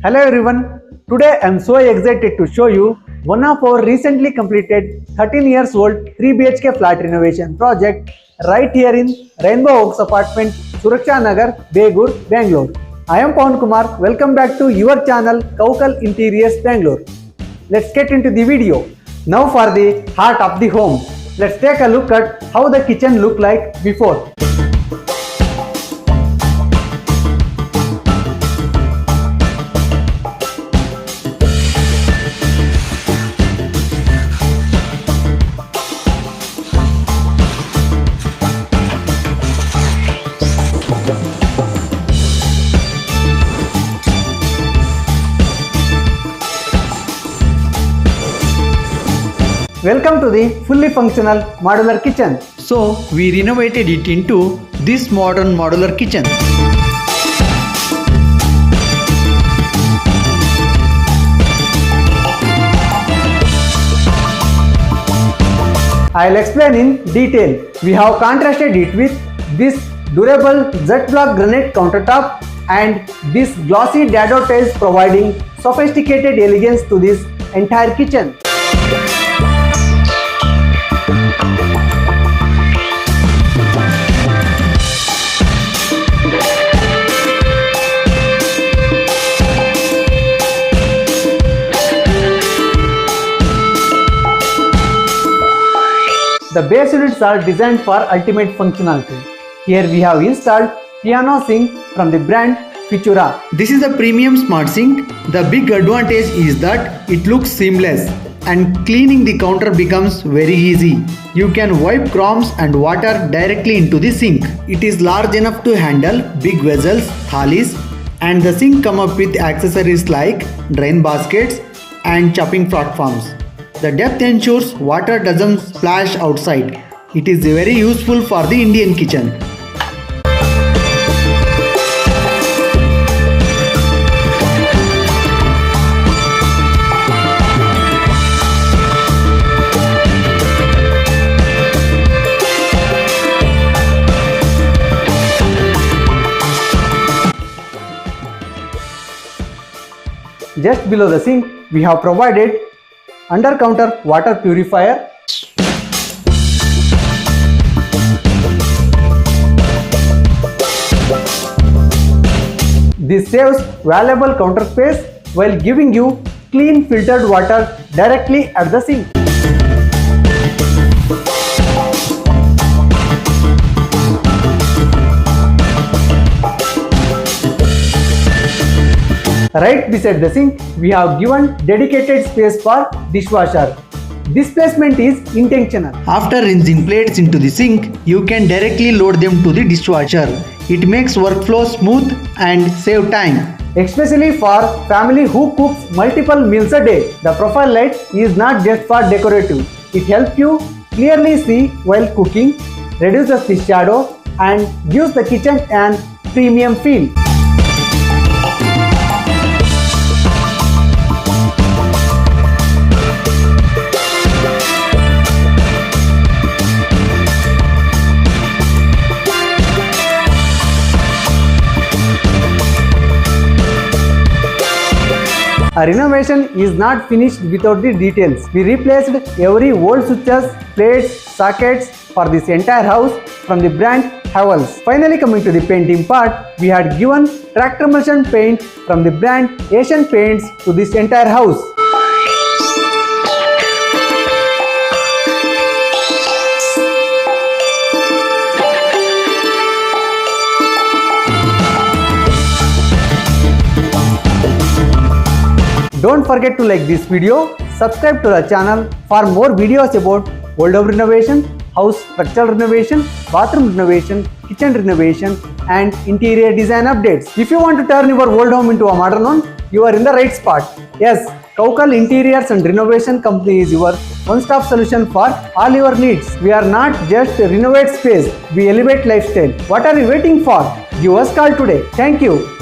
Hello everyone. Today I am so excited to show you one of our recently completed 13 years old 3 BHK flat renovation project right here in Rainbow Oaks apartment, Suraksha Nagar, Begur, Bangalore. I am Pawan Kumar. Welcome back to your channel Coucal Interiors Bangalore. Let's get into the video. Now for the heart of the home. Let's take a look at how the kitchen looked like before. Welcome to the fully functional modular kitchen. So we renovated it into this modern modular kitchen. I'll explain in detail. We have contrasted it with this durable Z-block granite countertop and this glossy dado tiles, providing sophisticated elegance to this entire kitchen. The base units are designed for ultimate functionality. Here we have installed piano sink from the brand Futura. This is a premium smart sink. The big advantage is that it looks seamless and cleaning the counter becomes very easy. You can wipe crumbs and water directly into the sink. It is large enough to handle big vessels, thalis, and the sink comes up with accessories like drain baskets and chopping platforms. The depth ensures water doesn't splash outside. It is very useful for the Indian kitchen. Just below the sink, we have provided under counter water purifier. This saves valuable counter space while giving you clean filtered water directly at the sink. Right beside the sink, we have given dedicated space for dishwasher. This placement is intentional. After rinsing plates into the sink, you can directly load them to the dishwasher. It makes workflow smooth and save time. Especially for family who cooks multiple meals a day. The profile light is not just for decorative. It helps you clearly see while cooking, reduces the shadow, and gives the kitchen an premium feel. A renovation is not finished without the details. We replaced every old switches, plates, sockets for this entire house from the brand Havels. Finally, coming to the painting part, we had given tractor emulsion paint from the brand Asian Paints to this entire house. Don't forget to like this video, subscribe to the channel for more videos about old home renovation, house structural renovation, bathroom renovation, kitchen renovation, and interior design updates. If you want to turn your old home into a modern one, you are in the right spot. Yes, Coucal Interiors and Renovation Company is your one-stop solution for all your needs. We are not just renovate space, we elevate lifestyle. What are you waiting for? Give us a call today. Thank you.